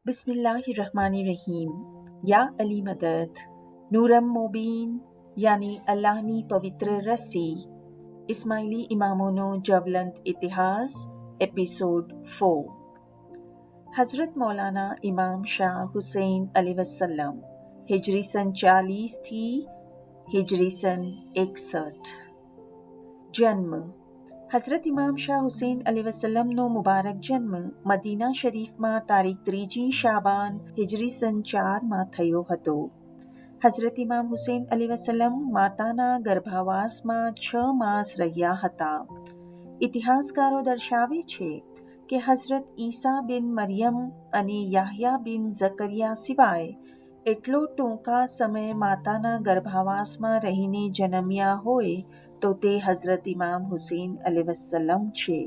બિસ્મિલ્લાહિર્રહમાનિર્રહીમ. યા અલી મદદ. નૂરમ મોબીન યાની અલ્લાહની પવિત્ર રસી. ઇસ્માઇલી ઇમામોનો જ્વલંત ઇતિહાસ એપિસોડ 4. હઝરત મૌલાના ઇમામ શાહ હુસૈન અલૈહિસ્સલામ હિજરી સન 40 થી હિજરી સન 61. જન્મ. હઝરત ઇમામ શાહ હુસૈન અલૈહિસ્સલામનો મુબારક જન્મ મદીના શરીફમાં તારીખ 3 શાબાન હિજરી સન 4માં થયો હતો. હઝરત ઇમામ હુસૈન અલૈહિસ્સલામ માતાના ગર્ભાવાસમાં 6 માસ રહ્યા હતા. ઇતિહાસકારો દર્શાવે છે કે હઝરત ઈસા બિન મરિયમ અને યાહ્યા બિન ઝકરિયા સિવાય એટલો ટૂંકા સમય માતાના ગર્ભાવાસમાં રહીને જન્મ્યા હોય તો તે હઝરત ઇમામ હુસૈન અલૈહિસ્સલામ છે.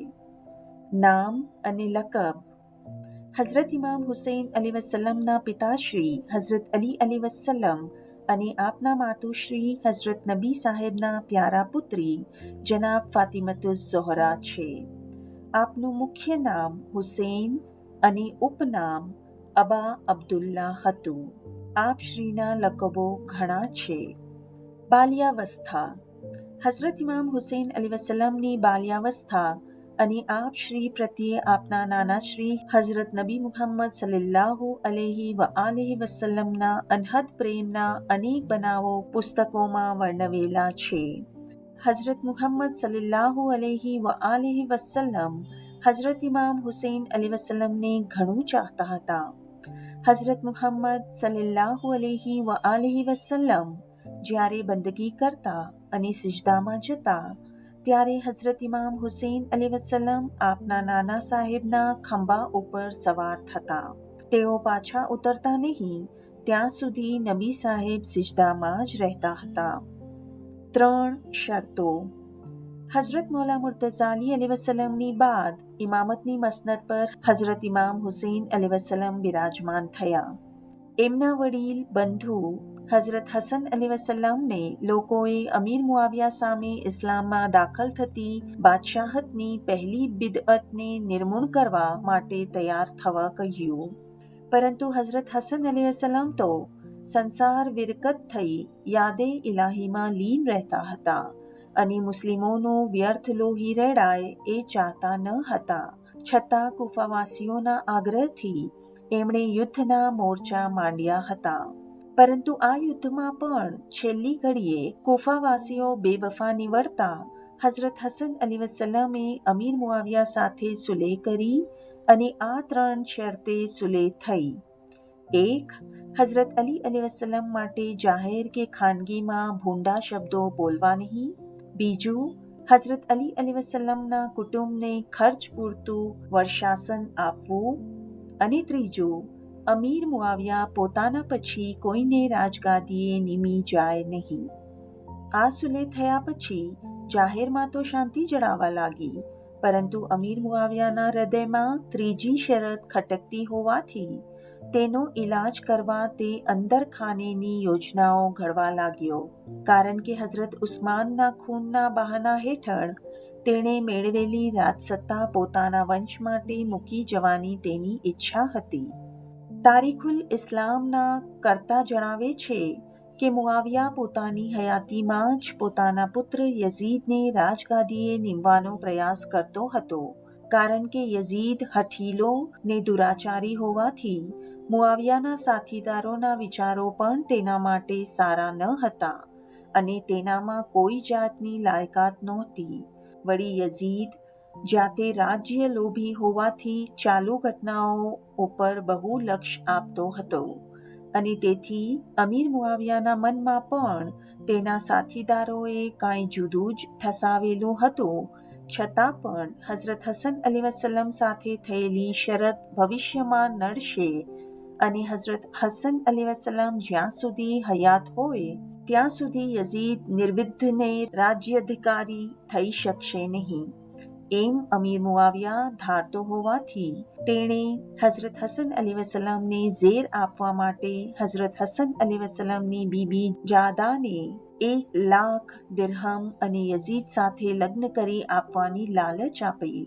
નામ અને લકબ. હઝરત ઇમામ હુસૈન અલૈહિસ્સલામના પિતાશ્રી હઝરત અલી અલૈહિસ્સલામ અને આપના માતુશ્રી હઝરત નબી સાહેબના પ્યારા પુત્રી જનાબ ફાતિમતુઝ ઝોહરા છે. આપનું મુખ્ય નામ હુસૈન અને ઉપનામ અબા અબ્દુલ્લા હતું. આપશ્રીના લકબો ઘણા છે. બાલ્યાવસ્થા. હઝરત ઇમામ હુસૈન અલૈહિસ્સલામની બાલ્યાવસ્થા અને આપ શ્રી પ્રત્યે આપના નાનાશ્રી હઝરત નબી મુહમ્મદ સલ્લલ્લાહુ અલૈહિ વઆલિહિ વસલ્લમના અનહદ પ્રેમના અનેક બનાવો પુસ્તકોમાં વર્ણવેલા છે. હઝરત મુહમ્મદ સલ્લલ્લાહુ અલૈહિ વઆલિહિ વસલ્લમ હઝરત ઇમામ હુસૈન અલૈહિસ્સલામને ઘણું ચાહતા હતા. હઝરત મુહમ્મદ સલ્લલ્લાહુ અલૈહિ વઆલિહિ વસલ્લમ જ્યારે બંદગી કરતા અને સિજદામાં જતા ત્યારે હઝરત ઇમામ હુસૈન અલૈહિસ્સલામ આપના નાના સાહેબના ખંભા ઉપર સવાર થતા. તેઓ પાછા ઉતરતા નહીં ત્યાં સુધી નબી સાહેબ સિજદામાં જ રહેતા હતા. 3 શરતો. હઝરત મૌલા મુર્તઝાલી અલૈહિસ્સલામની બાદ ઇમામતની મસનદ પર હઝરત ઇમામ હુસૈન અલૈહિસ્સલામ બિરાજમાન થયા. એમના વડીલ બંધુ હઝરત હસન અલૈહિસ્સલામને લોકોએ અમીર મુઆવિયા સામે ઇસ્લામમાં દાખલ થતી બાદશાહતની પહેલી બિદઅતને નિર્મૂળ કરવા માટે તૈયાર થવા કહ્યું. પરંતુ હઝરત હસન અલૈહિસ્સલામ તો સંસાર વિરકત થઈ યાદે ઇલાહીમાં લીન રહેતા હતા અને મુસ્લિમોનું વ્યર્થ લોહી રેડાય એ ચાહતા ન હતા. છતાં કુફાવાસીઓના આગ્રહથી એમણે યુદ્ધના મોરચા માંડ્યા હતા. પરંતુ આ યુદ્ધમાં પણ છેલ્લી ઘડીએ કુફાવાસીઓ બેવફા નીવડતા હઝરત હસન અલૈહિસ્સલામે અમીર મુઆવિયા સાથે સુલેહ કરી અને આ 3 શરતે સુલેહ થઈ. 1. હઝરત અલી અલૈહિસ્સલામ માટે જાહેર કે ખાનગીમાં ભૂંડા શબ્દો બોલવા નહીં. 2. હઝરત અલી અલૈહિસ્સલામના કુટુંબને ખર્ચ પૂરતું વર્ષાસન આપવું. અને 3. અમીર મુઆવિયા પોતાના પછી કોઈને રાજગાદીએ નિમી જાય નહીં. આ સુલેહ થયા પછી જાહેરમાં તો શાંતિ જળાવા લાગી, પરંતુ અમીર મુઆવિયાના હૃદયમાં ત્રીજી શરત ખટકતી હોવાથી તેનો ઈલાજ કરવા તે અંદરખાનેની યોજનાઓ ઘડવા લાગ્યો. કારણ કે હઝરત ઉસ્માનના ખૂનના બહાના હેઠળ તેણે મેળવેલી રાજસત્તા પોતાના વંશ માટે મૂકી જવાની તેની ઈચ્છા હતી. તારીખુલ ઇસ્લામના કર્તા જણાવે છે કે મુઆવિયા પોતાની હયાતીમાં જ પોતાના પુત્ર યઝીદને રાજગાદીએ નીમવાનો પ્રયાસ કરતો હતો. કારણ કે યઝીદ હઠીલો ને દુરાચારી હોવાથી મુઆવિયાના સાથીદારોના વિચારો પણ તેના માટે સારા ન હતા અને તેનામાં કોઈ જાતની લાયકાત નહોતી. વળી યઝીદ જાતે રાજ્ય લોભી હોવાથી ચાલુ ઘટનાઓ ઉપર બહુ લક્ષ્ય આપતો હતો અને તેથી અમીર મુઆવિયાના મનમાં પણ તેના સાથીદારોએ કાંઈ જુદું જ ઠસાવેલું હતું. છતાં પણ હઝરત હસન અલૈહિસ્સલામ સાથે થયેલી શરત ભવિષ્યમાં નડશે અને હઝરત હસન અલૈહિસ્સલામ જ્યાં સુધી હયાત હોય ત્યાં સુધી યઝીદ નિર્વિઘ્ને રાજ્યાધિકારી થઈ શકશે નહીં એમ અમીર મુઆવિયા ધારતો હોવાથી તેણે હઝરત હસન અલૈહિસ્સલામને ઝેર આપવા માટે હઝરત હસન અલૈહિસ્સલામની બીબી જાદાને 1 લાખ દિરહમ અને યઝીદ સાથે લગ્ન કરી આપવાની લાલચ આપી.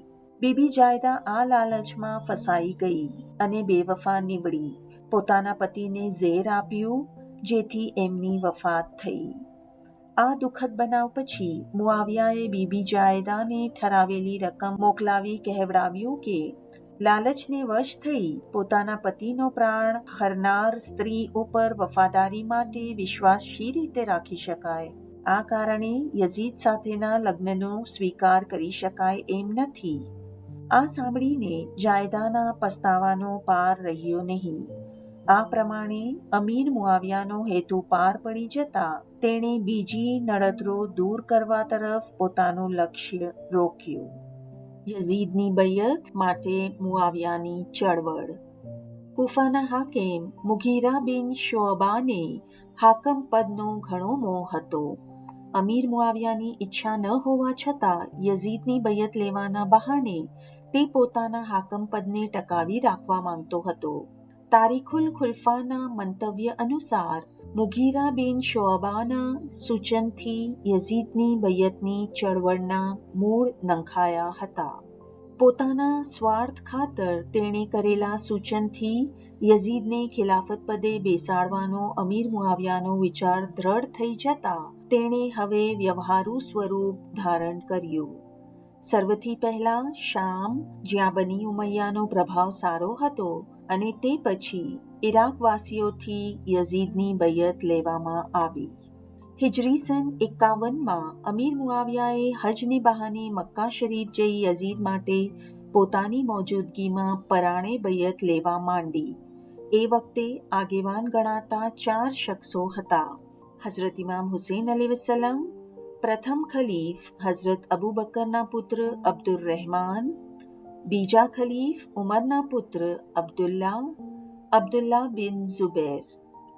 બીબી જાયદા આ લાલચમાં ફસાઈ ગઈ અને બેવફા નીવડી પોતાના પતિને ઝેર આપ્યું, જેથી એમની વફાત થઈ. આ દુઃખદ બનાવ પછી મુઆવિયાએ બીબી જાયદાને ઠરાવેલી રકમ મોકલાવી કહેવડાવ્યું કે લાલચને વશ થઈ પોતાના પતિનો પ્રાણ હરનાર સ્ત્રી ઉપર વફાદારી માટે વિશ્વાસ શી રીતે રાખી શકાય? આ કારણે યઝીદ સાથેના લગ્નનો સ્વીકાર કરી શકાય એમ નથી. આ સાંભળીને જાયદાના પસ્તાવાનો પાર રહ્યો નહીં. આ પ્રમાણે અમીર મુઆવિયાનો હેતુ પાર પડી જતા તેણે બીજી નડતરો દૂર કરવા તરફ પોતાનું લક્ષ્ય રોક્યું. યઝીદની બૈયત માટે મુઆવિયાની ચળવળ. કુફાના હાકેમ મુગીરા બિન શોબાને હાકમ પદનો ઘણો મોહ હતો. અમીર મુઆવિયાની ઈચ્છા ન હોવા છતાં યઝીદની બૈયત લેવાના બહાને તે પોતાના હાકમ પદને ટકાવી રાખવા માંગતો હતો. તારીખુલ ખુલફાના મંતવ્ય અનુસાર મુગીરા બિન શોબાના સૂચનથી યઝીદની બૈયતની ચળવળના મૂળ નંખાયા હતા. પોતાના સ્વાર્થ ખાતર તેણે કરેલા સૂચનથી યઝીદને ખિલાફત પદે બેસાડવાનો અમીર મુઆવિયાનો વિચાર દ્રઢ થઈ જતા તેણે હવે વ્યવહારુ સ્વરૂપ ધારણ કર્યું. સર્વથી પહેલા શામ, જ્યાં બની ઉમૈયાનો પ્રભાવ સારો હતો, અને તે પછી ઇરાકવાસીઓથી યઝીદની બૈયત લેવામાં આવી. હિજરી સન 51માં અમીર મુઆવિયાએ હજને બહાને મક્કા શરીફ જઈ યઝીદ માટે પોતાની મોજૂદગીમાં પરાણે બૈયત લેવા માંડી. એ વખતે આગેવાન ગણાતા 4 શખ્સો હતા. હઝરત ઇમામ હુસૈન અલૈહિસ્સલામ, પ્રથમ ખલીફ હઝરત અબુ બકરના પુત્ર અબ્દુર્રહમાન, બીજા ખલીફ ઉમરના પુત્ર અબ્દુલ્લા બિન ઝુબૈર.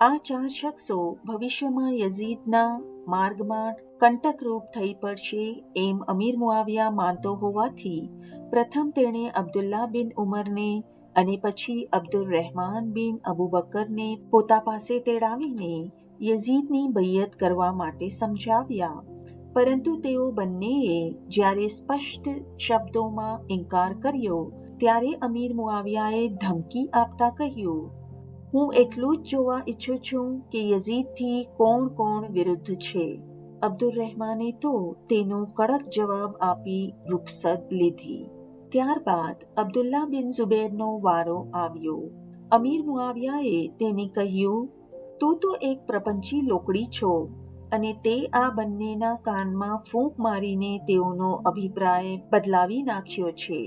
આ 4 શખ્સો ભવિષ્યમાં યઝીદના માર્ગમાં કંટકરૂપ થઈ પડશે એમ અમીર મુઆવિયા માનતો હોવાથી પ્રથમ તેણે અબ્દુલ્લા બિન ઉમરને અને પછી અબ્દુર્રહમાન બિન અબુ બકરને પોતા પાસે તેડાવીને યઝીદની બૈયત કરવા માટે સમજાવ્યા. પરંતુ તેઓ બંનેએ જ્યારે સ્પષ્ટ શબ્દોમાં ઇનકાર કર્યો ત્યારે અમીર મુઆવિયાએ ધમકી આપતા કહ્યું, હું એટલું જ જોવા ઈચ્છું છું કે યઝીદથી કોણ કોણ વિરુદ્ધ છે. અબ્દુર્રહમાને તો તેનો કડક જવાબ આપી રૂખસત લીધી. ત્યારબાદ અબ્દુલ્લા બિન ઝુબૈરનો વારો આવ્યો. અમીર મુઆવિયાએ તેને કહ્યું, તું તો એક પ્રપંચી લોકડી છો અને તે આ બંનેના કાનમાં ફૂંક મારીને તેઓનો અભિપ્રાય બદલાવી નાખ્યો છે.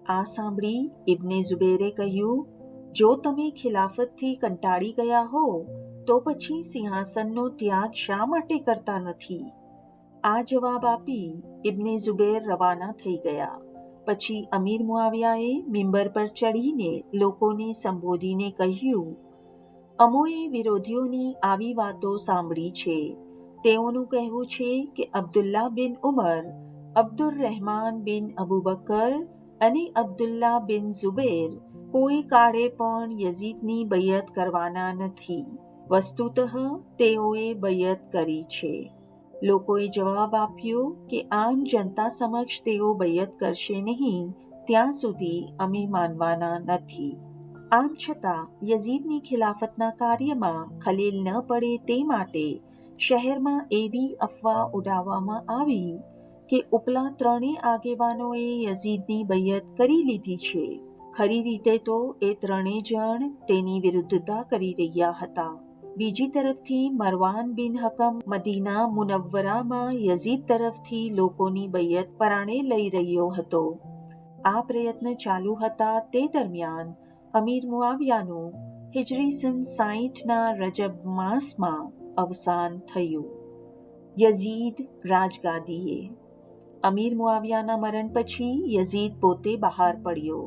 આ સાંભળી ઇબ્ને ઝુબૈરે કહ્યું, જો તમે ખિલાફતથી કંટાળી ગયા હો તો પછી સિંહાસનનો ત્યાગ શા માટે કરતા નથી? આ જવાબ આપી ઇબ્ને ઝુબૈર રવાના થઈ ગયા. પછી અમીર મુઆવિયાએ મિંબર પર ચડીને લોકોને સંબોધીને કહ્યું, અમોએ વિરોધીઓની આવી વાતો સાંભળી છે. તેઓનું કહેવું છે કે અબ્દુલ્લા બિન ઉમર, અબ્દુર્રહમાન બિન અબુ બકર અને અબ્દુલ્લા બિન ઝુબૈર કોઈ કાળે પણ યઝીદની બૈયત કરવાના નથી. વસ્તુતઃ તેઓએ બૈયત કરી છે. લોકોએ જવાબ આપ્યો કે આમ જનતા સમક્ષ તેઓ બૈયત કરશે નહીં ત્યાં સુધી અમે માનવાના નથી. આમ છતાં યઝીદની ખિલાફતના કાર્યમાં ખલેલ ન પડે તે માટે શહેરમાં એવી અફવા ઉડાવવામાં આવી કે ઉપલા 3 આગેવાનોએ યઝીદની બૈયત કરી લીધી છે. ખરી રીતે તો એ 3 જણ તેની વિરુદ્ધતા કરી રહ્યા હતા. બીજી તરફથી મરવાન બિન હકમ મદીના મુનવ્વરામાં યઝીદ તરફથી લોકોની બૈયત પરાણે લઈ રહ્યો હતો. આ પ્રયત્ન ચાલુ હતા તે દરમિયાન અમીર મુઆવિયાનું હિજરી સન 60ના રજબ માસમાં અવસાન થયું. યઝીદ રાજગાદીએ. અમીર મુઆવિયાના મરણ પછી યઝીદ પોતે બહાર પડ્યો.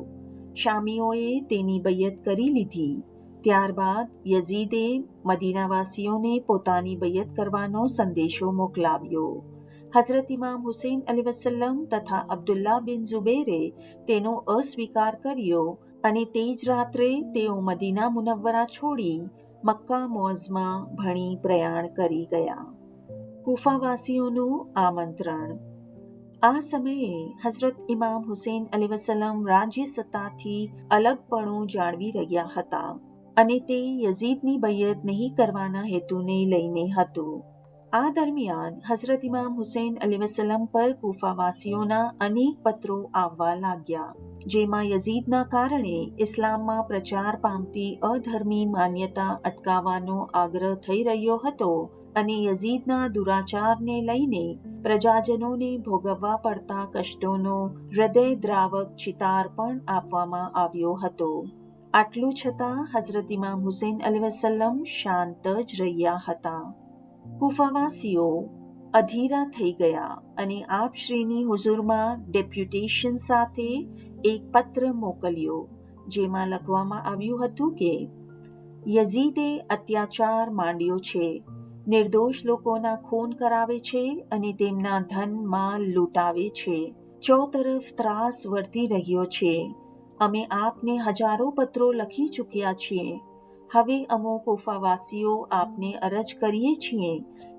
શામીઓએ તેની બૈયત કરી લીધી. ત્યારબાદ યઝીદે મદીનાવાસીઓને પોતાની બૈયત કરવાનો સંદેશો મોકલાવ્યો. હઝરત ઇમામ હુસૈન અલૈહિસ્સલામ તથા અબ્દુલ્લા બિન ઝુબૈરે તેનો અસ્વીકાર કર્યો અને તે જ રાત્રે તેઓ મદીના મુનવ્વરા છોડી મક્કા મોઝમાં ભણી પ્રયાણ કરી ગયા. કુફાવાસીઓનું આમંત્રણ. આ સમયે હઝરત ઇમામ હુસેન અલૈહિસ્સલામ રાજ્ય સત્તાથી અલગપણું જાળવી રહ્યા હતા અને તે યઝીદની બૈયત નહીં કરવાના હેતુને લઈને હતું. આ દરમિયાન હઝરત ઇમામ હુસેન અલૈહિસ્સલામ પર કૂફાવાસીઓના અનેક પત્રો આવવા લાગ્યા, જેમાં યઝીદના કારણે ઇસ્લામમાં પ્રચાર પામતી અધર્મી માન્યતા અટકાવવાનો આગ્રહ થઈ રહ્યો હતો અને યઝીદના દુરાચારને લઈને પ્રજાજનોને ભોગવવા પડતા કષ્ટોનો હૃદયદ્રાવક ચિતાર પણ આપવામાં આવ્યો હતો. આટલું છતાં હઝરત ઇમામ હુસેન અલૈહિસ્સલામ શાંત જ રહ્યા હતા. કૂફાવાસીઓ અધીરા થઈ ગયા અને આપશ્રીની હુઝુરમાં ડેપ્યુટેશન સાથે એક પત્ર મોકલ્યો, જેમાં લખવામાં આવ્યું હતું કે યઝીદે અત્યાચાર માંડ્યો છે, નિર્દોષ લોકોના ખૂન કરાવે છે અને તેમના ધન માલ લૂંટાવે છે. ચોતરફ ત્રાસ વર્તી રહ્યો છે. અમે આપને હજારો પત્રો લખી ચૂક્યા છીએ. હવે અમો કૂફાવાસીઓ આપને અરજ કરીએ છીએ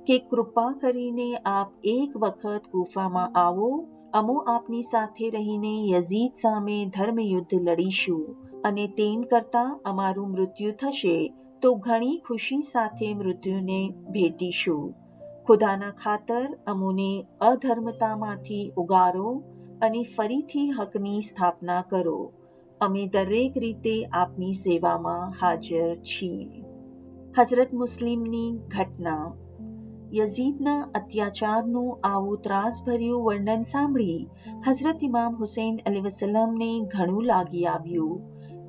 કે કૃપા કરીને આપ એક વખત કૂફામાં આવો. અમો આપની સાથે રહીને યઝીદ સામે ધર્મયુદ્ધ લડીશું અને તેમ કરતાં અમારું મૃત્યુ થશે તો ઘણી ખુશી સાથે મૃત્યુને ભેટીશું. ખુદાના ખાતર અમોને અધર્મતામાંથી ઉગારો અને ફરીથી હકની સ્થાપના કરો. અમે દરેક રીતે આપની સેવામાં હાજર છીએ. હઝરત મુસ્લિમની ઘટના. યઝીદના અત્યાચારનું આવું ત્રાસભર્યું વર્ણન સાંભળી હઝરત ઇમામ હુસેન અલૈહિસ્સલામને ઘણું લાગી આવ્યું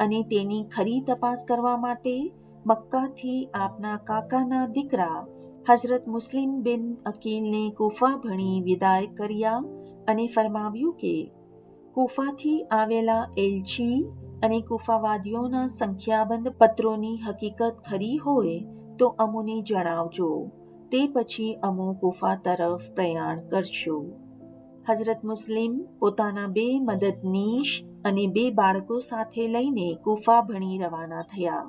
અને તેની ખરી તપાસ કરવા માટે મક્કાથી આપના કાકાના દીકરા હઝરત મુસ્લિમ બિન અકીલને કૂફા ભણી વિદાય કર્યા અને ફરમાવ્યું કે કૂફાથી આવેલા એલચી અને કૂફાવાદીઓના સંખ્યાબંધ પત્રોની હકીકત ખરી હોય તો અમોને જણાવજો. તે પછી અમો કૂફા તરફ પ્રયાણ કરશું. હઝરત મુસ્લિમ પોતાના 2 મદદનીશ અને 2 બાળકો સાથે લઈને કૂફા ભણી રવાના થયા.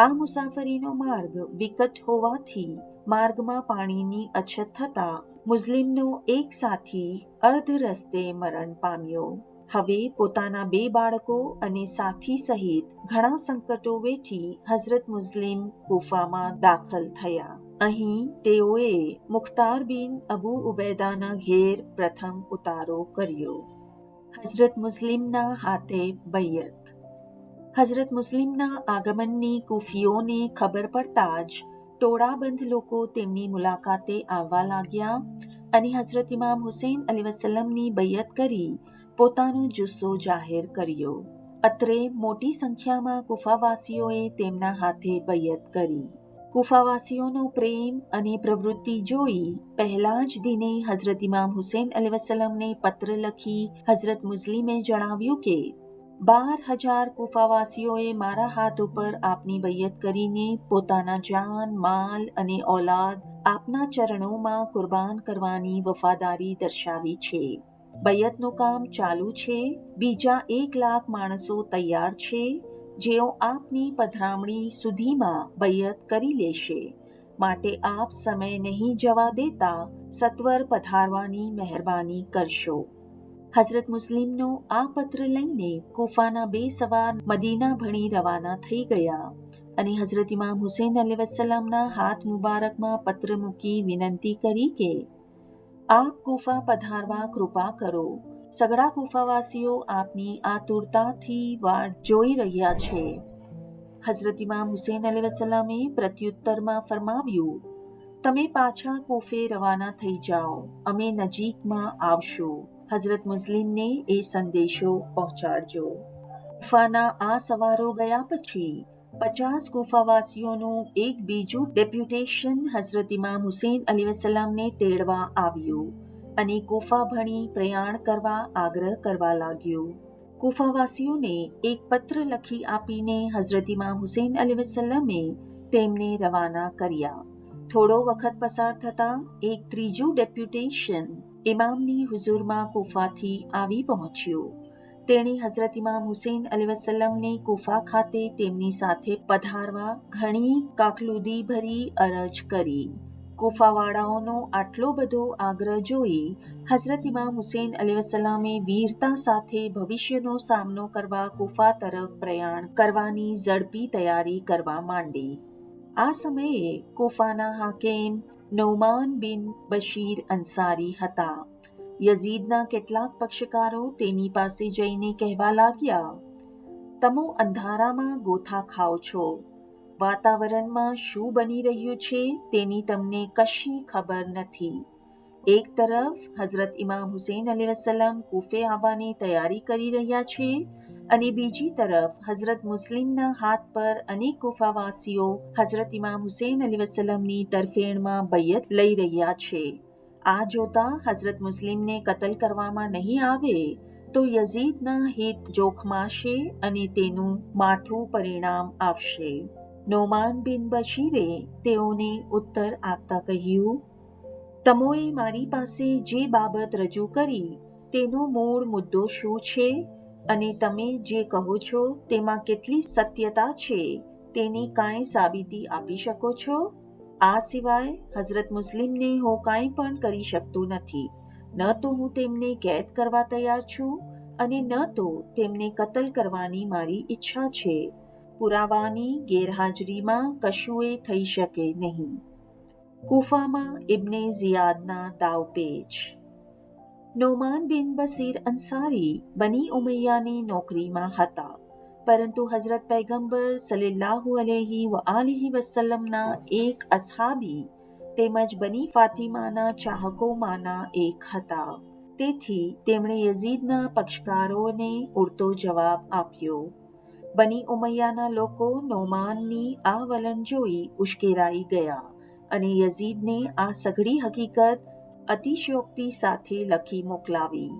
આ મુસાફરીનો માર્ગ વિકટ હોવાથી માર્ગમાં પાણીની અછત થતાં મુસ્લિમનો એક સાથી અર્ધ રસ્તે મરણ પામ્યો. હવે પોતાના 2 બાળકો અને સાથી સહિત ઘણા સંકટો વેઠી હઝરત મુસ્લિમ કૂફામાં દાખલ થયા. અહીં તેઓએ મુખ્તાર બિન અબુ ઉબૈદાના ઘેર પ્રથમ ઉતારો કર્યો. હઝરત મુસ્લિમના હાથે બૈયત. હઝરત મુસ્લિમના આગમનની કૂફીઓને ખબર પડતા જ ટોળાબંધ લોકો તેમની મુલાકાતે આવવા લાગ્યા અને હઝરત ઇમામ હુસેન અલૈહિસ્સલામની બૈયત કરી પોતાનો જુસ્સો જાહેર કર્યો. અત્રે મોટી સંખ્યામાં કૂફાવાસીઓએ તેમના હાથે બૈયત કરી. કૂફાવાસીઓનો પ્રેમ અને પ્રવૃત્તિ જોઈ પહેલા જ દિને હઝરત ઇમામ હુસેન અલૈહિસ્સલામને પત્ર લખી હઝરત મુસ્લિમે જણાવ્યું કે 12,000 કૂફાવાસીઓએ મારા હાથ ઉપર આપની બૈયત કરીને પોતાના જાન, માલ અને ઔલાદ આપના ચરણોમાં કુરબાન કરવાની વફાદારી દર્શાવી છે. બૈયતનું કામ ચાલુ છે. બીજા 1 લાખ માણસો તૈયાર છે, જેઓ આપની પધરામણી સુધીમાં બૈયત કરી લેશે. માટે આપ સમય નહીં જવા દેતા સત્વર પધારવાની મહેરબાની કરશો. હઝરત મુસ્લિમનો આ પત્ર લઈને કૂફાના 2 સવાર મદીના ભણી રવાના થઈ ગયા અને હઝરત ઇમામ હુસેન અલૈહિસ્સલામના હાથ મુબારકમાં પત્ર મૂકી વિનંતી કરી કે આપ કૂફા પધારવા કૃપા કરો. સઘળા કૂફાવાસીઓ આપની આતુરતાથી વાટ જોઈ રહ્યા છે. હઝરત ઇમામ હુસેન અલૈહિસ્સલામે પ્રત્યુત્તરમાં ફરમાવ્યું, તમે પાછા કૂફે રવાના થઈ જાઓ, અમે નજીકમાં આવશું. હઝરત મુસ્લિમને એ સંદેશો પહોંચાડજો. કૂફાના આ સવારો ગયા પછી 50 કૂફાવાસીઓનું એક બીજું ડેપ્યુટેશન હઝરત ઇમામ હુસેન અલૈહિસ્સલામને તેડવા આવ્યું અને કૂફા ભણી પ્રયાણ કરવા આગ્રહ કરવા લાગ્યું. કૂફાવાસીઓને એક પત્ર લખી આપીને હઝરત ઇમામ હુસેન અલૈહિસ્સલામે તેમને રવાના કર્યા. થોડો વખત પસાર થતાં એક ત્રીજું ડેપ્યુટેશન ઇમામની હુઝુરમાં કૂફાથી આવી પહોંચ્યું. તેણે હઝરત ઇમામ હુસેન અલૈહિસ્સલામને કૂફા ખાતે તેમની સાથે પધારવા ઘણી કાકલુદી ભરી અરજ કરી. કુફાવાળાઓનો આટલો બધો આગ્રહ જોઈ હઝરત ઇમામ હુસેન અલૈહિસ્સલામે વીરતા સાથે ભવિષ્યનો સામનો કરવા કુફા તરફ પ્રયાણ કરવાની ઝડપી તૈયારી કરવા માંડી. આ સમયે કુફાના હાકેમ નૌમાન બિન બશીર અંસારી હતા. યઝીદના કેટલાક પક્ષકારો તેની પાસે જઈને કહેવા લાગ્યા, "તમો અંધારામાં ગોથા ખાઓ છો. વાતાવરણમાં શું બની રહ્યું છે તેની તમને કશી ખબર નથી." એક તરફ હઝરત ઇમામ હુસેન અલૈહિસ્સલામ કુફે આવવાની તૈયારી કરી રહ્યા છે અને બીજી તરફ હઝરત મુસ્લિમના હાથ પર અનેક કુફાવાસીઓ હઝરત ઇમામ હુસેન અલૈહિસ્સલામની તરફેણમાં બૈયત લઈ રહ્યા છે. આ જોતા હઝરત મુસ્લિમને કતલ કરવામાં નહીં આવે તો યઝીદના હિત જોખમાશે અને તેનું માઠું પરિણામ આવશે. નોમાન બિન બશીરે તેઓને ઉત્તર આપતા કહ્યું, "તમોએ મારી પાસે જે બાબત રજૂ કરી તેનો મૂળ મુદ્દો શું છે અને તમે જે કહો છો તેમાં કેટલી સત્યતા છે તેની કાંઈ સાબિતી આપી શકો છો? આ સિવાય હઝરત મુસ્લિમને હું કાંઈ પણ કરી શકતો નથી. ન તો હું તેમને કેદ કરવા તૈયાર છું અને ન તો તેમને કતલ કરવાની મારી ઈચ્છા છે. પુરાવાની ગેરહાજરીમાં કશુંય થઈ શકે નહીં." કુફામાં ઇબ્ને ઝિયાદના દાવપેચ. નોમાન બિન બશીર અંસારી બની ઉમૈયાની નોકરીમાં હતા, પરંતુ હઝરત પૈગંબર સલ્લલ્લાહુ અલૈહિ વઆલિહિ વસલ્લમના એક અસહાબી તેમજ બની ફાતિમાના ચાહકોમાંના એક હતા. તેથી તેમણે યઝીદના પક્ષકારોને ઉડતો જવાબ આપ્યો. બની ઉમૈયાના લોકો નોમાનની આ વલણ જોઈ ઉશ્કેરાઈ ગયા અને યઝીદને આ સઘળી હકીકત અતિશયોક્તિ સાથે લખી મોકલાવી.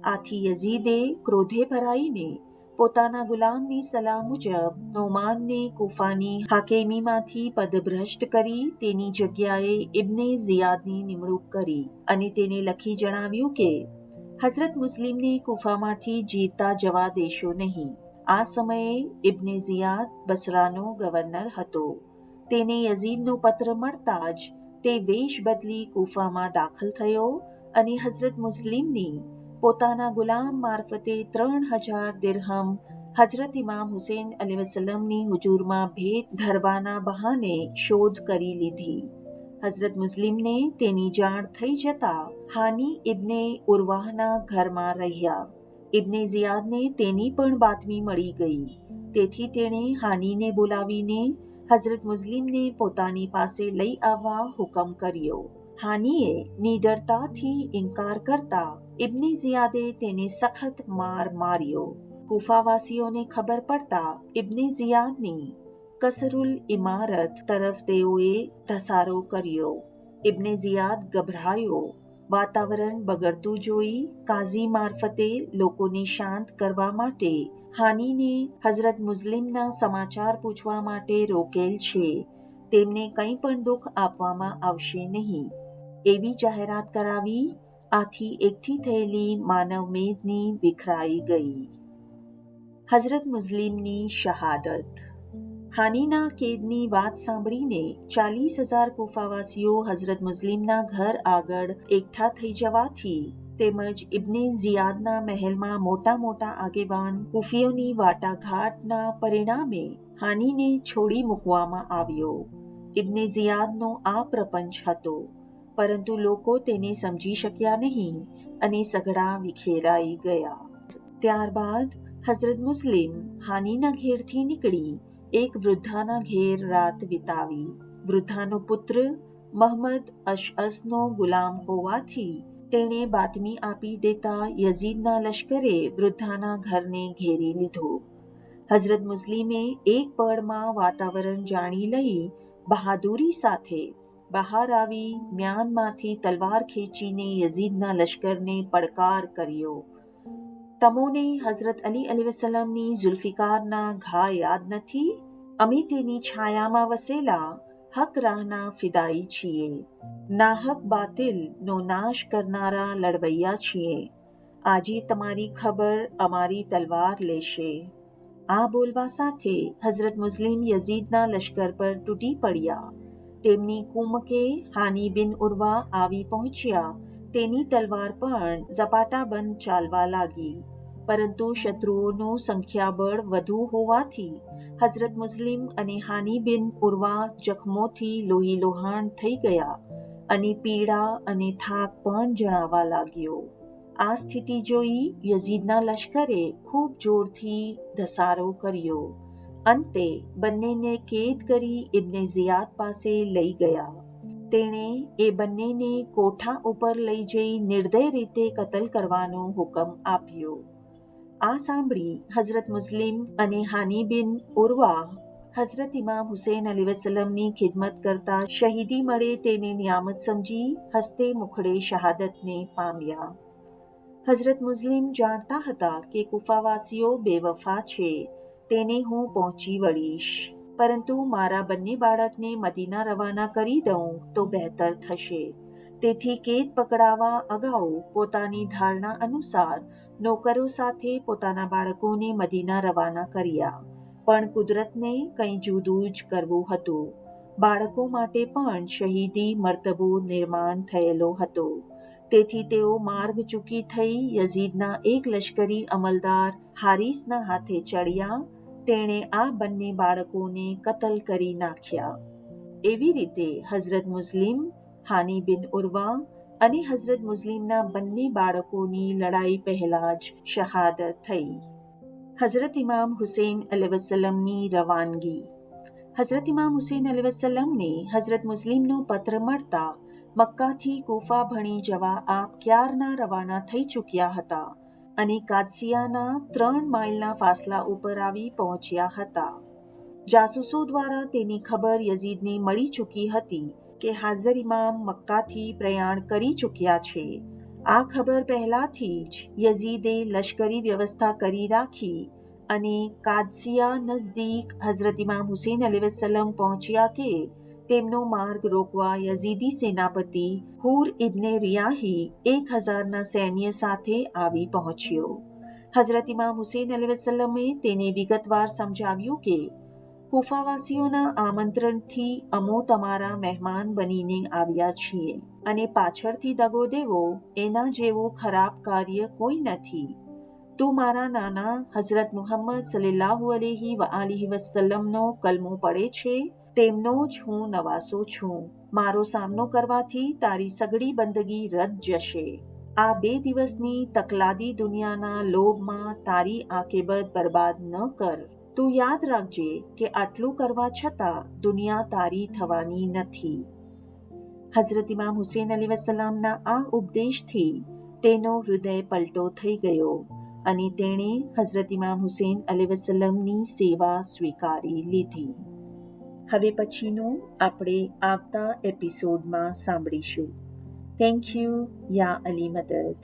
આથી યઝીદે ક્રોધે ભરાઈને પોતાના ગુલામની સલાહ મુજબ નોમાનને કુફાની હાકેમીમાંથી પદભ્રષ્ટ કરી તેની જગ્યાએ ઇબ્ને ઝિયાદની નિમણૂક કરી અને તેને લખી જણાવ્યું કે હઝરત મુસ્લિમને કુફામાંથી જીવતા જવા દેશો નહીં. આ સમયે ઇબ્ને ઝિયાદ બસરાનો ગવર્નર હતો. તેને યઝીદનો પત્ર મળતા જ તે વેશ બદલી કુફામાં દાખલ થયો અને હઝરત મુસ્લિમની પોતાના ગુલામ મારફતે 3000 દિરહમ હઝરત ઇમામ હુસેન અલૈહિસ્સલામની હુજૂરમાં ભેટ ધરવાના બહાને શોધ કરી લીધી. હઝરત મુસ્લિમને તેની જાણ થઈ જતા હાની ઇબ્ને ઉરવાહના ઘરમાં રહ્યા. ઇબ્ને ઝિયાદને તેની પણ બાતમી મળી ગઈ. તેથી તેણે હાનીને બોલાવીને હઝરત મુસ્લિમને પોતાની પાસે લઈ આવવા હુકમ કર્યો. હાનીએ નિડરતાથી ઇનકાર કરતા ઇબ્ને ઝિયાદે તેને સખત માર માર્યો. કુફાવાસીઓને ખબર પડતા ઇબ્ને ઝિયાદની કસરુલ ઇમારત તરફ તેઓએ ધસારો કર્યો. ઇબ્ને ઝિયાદ ગભરાયો. વાતાવરણ બગડતું જોઈ કાઝી મારફતે લોકોને શાંત કરવા માટે હાનીને હઝરત મુસ્લિમના સમાચાર પૂછવા માટે રોકેલ છે. તેમને કંઈ પણ દુઃખ આપવામાં આવશે નહીં એવી જાહેરાત કરાવી. આથી એકઠી થયેલી માનવમેદની વિખરાઈ ગઈ. હઝરત મુસ્લિમની શહાદત. હાનીના કેદની વાત સાંભળીને 40,000 કુફાવાસીઓ હઝરત મુસ્લિમના ઘર આગળ એકઠા થઈ જવાથી તેમજ ઇબ્ને ઝિયાદના મહેલમાં મોટા મોટા આગેવાન કુફીઓની વાટાઘાટના પરિણામે હાનીને છોડી મૂકવામાં આવ્યો. ઇબ્ને ઝિયાદનો આ પ્રપંચ હતો, પરંતુ લોકો તેને સમજી શક્યા નહીં અને સઘળા વિખેરાઈ ગયા. ત્યારબાદ હઝરત મુસ્લિમ હાનીના ઘેરથી નીકળી એક વૃદ્ધાના ઘેર રાત વિતાવી. વૃદ્ધાનો પુત્ર મહમદ અશઅસનો ગુલામ હોવાથી તેણે બાતમી આપી દેતા યઝીદના લશ્કરે વૃદ્ધાના ઘરને ઘેરી લીધું. હઝરત મુસ્લિમે એક પળમાં વાતાવરણ જાણી લઈ બહાદુરી સાથે બહાર આવી મ્યાનમાંથી તલવાર ખેંચીને યઝીદના લશ્કરને પડકાર કર્યો, "તમોને હઝરત અલી અલૈહિસ્સલામની ઝુલ્ફિકારના ઘા યાદ નથી? અમે તેની છાયામાં વસેલા હક રાહના ફિદાઈ છીએ. નાહક બાતિલનો નાશ કરનારા લડવૈયા છીએ. આજે તમારી ખબર અમારી તલવાર લેશે." આ બોલવા સાથે હઝરત મુસ્લિમ યઝીદના લશ્કર પર તૂટી પડ્યા તેમની કુમકે હાની બિન ઉર્વા આવી પહોંચ્યા. તેની તલવાર પણ ઝપાટાબંધ ચાલવા લાગી. પરંતુ શત્રુઓનું સંખ્યાબળ વધુ હોવાથી હઝરત મુસ્લિમ અને હાની બિન ઉર્વા જખમોથી લોહીલોહાણ થઈ ગયા અને પીડા અને થાક પણ જણાવા લાગ્યો. આ સ્થિતિ જોઈ યઝીદના લશ્કરે ખૂબ જોરથી ધસારો કર્યો. અંતે બંનેને કેદ કરી ઇબ્ને ઝિયાદ પાસે લઈ ગયા. તેણે એ બંનેને કોઠા ઉપર લઈ જઈ નિર્દય રીતે કતલ કરવાનો હુકમ આપ્યો. આ સાંભળી હઝરત મુસ્લિમ અને હાની બિન ઉર્વા હઝરત ઇમામ હુસૈન અલૈહિસ્સલામની ખિદમત કરતા શહીદી મળે તેને નિયામત સમજી હસ્તે મુખડે શહાદતને પામ્યા. હઝરત મુસ્લિમ જાણતા હતા કે કુફાવાસીઓ બેવફા છે, તેને હું પહોંચી વળીશ, પરંતુ મારા બંને બાળકને મદીના રવાના કરી દઉં તો બહેતર થશે. તેથી કેદ પકડાવા અગાઉ પોતાની ધારણા અનુસાર નોકરો સાથે પોતાના બાળકોને મદીના રવાના કર્યા. પણ કુદરતને કંઈ જુદું જ કરવું હતું. બાળકો માટે પણ શહીદી મર્તબો નિર્માણ થયેલો હતો. તેથી તેઓ માર્ગ ચૂકી થઈ યઝીદના એક લશ્કરી અમલદાર હારિસના હાથે ચડ્યા. તેણે આ બંને બાળકોને કતલ કરી નાખ્યા. એવી રીતે હઝરત મુસ્લિમ, હાની બિન ઉર્વા અને હઝરત મુસ્લિમના બંને બાળકોની લડાઈ પહેલા જ શહાદત થઈ. હઝરત ઇમામ હુસૈન અલૈહિસ્સલામની રવાનગી. હઝરત ઇમામ હુસૈન અલૈહિસ્સલામને હઝરત મુસ્લિમનો પત્ર મળતા મક્કાથી કૂફા ભણી જવા આપ ક્યારના રવાના થઈ ચૂક્યા હતા અને કાદસિયાના 3 માઇલના ફાસલા ઉપર આવી પહોંચ્યા હતા. જાસૂસો દ્વારા તેની ખબર યઝીદને મળી ચૂકી હતી કે હાજર ઇમામ મક્કાથી પ્રયાણ કરી ચૂક્યા છે. આ ખબર પહેલાથી જ યઝીદે લશ્કરી વ્યવસ્થા કરી રાખી અને કાદસિયા નજદીક હઝરત ઇમામ હુસૈન અલૈહિસ્સલામ પહોંચ્યા કે તેમનો માર્ગ રોકવા યઝીદી સેનાપતિ હુર ઇબ્ને રિયાહી 1000ના સૈન્ય સાથે આવી પહોંચ્યો. હઝરત ઇમામ હુસૈન અલૈહિસ્સલામે તેને વિગતવાર સમજાવ્યું કે કુફાવાસીઓના આમંત્રણથી અમો તમારા મહેમાન બનીને આવ્યા છીએ અને પાછળથી દગો દેવો એના જેવું ખરાબ કાર્ય કોઈ નથી. તું મારા નાના હઝરત મુહમ્મદ સલ્લલ્લાહુ અલૈહિ વઆલિહિ વસલ્લમનો કલમો પડે છે, તેમનો જ હું નવાસો છું. મારો સામનો કરવાથી તારી સગળી બંદગી રદ જશે. આ 2 દિવસની તકલાદી દુનિયાના લોભમાં તારી આકેબત બરબાદ ન કર. તું યાદ રાખજે કે આટલું કરવા છતાં દુનિયા તારી થવાની નથી. હઝરત ઇમામ હુસૈન અલૈહિસ્સલામના આ ઉપદેશથી તેનો હૃદય પલટો થઈ ગયો અને તેણે હઝરત ઇમામ હુસૈન અલૈહિસ્સલામની સેવા સ્વીકારી લીધી. હવે પછીનું આપણે આવતા એપિસોડમાં સાંભળીશું. Thank you. યા અલી મદદ.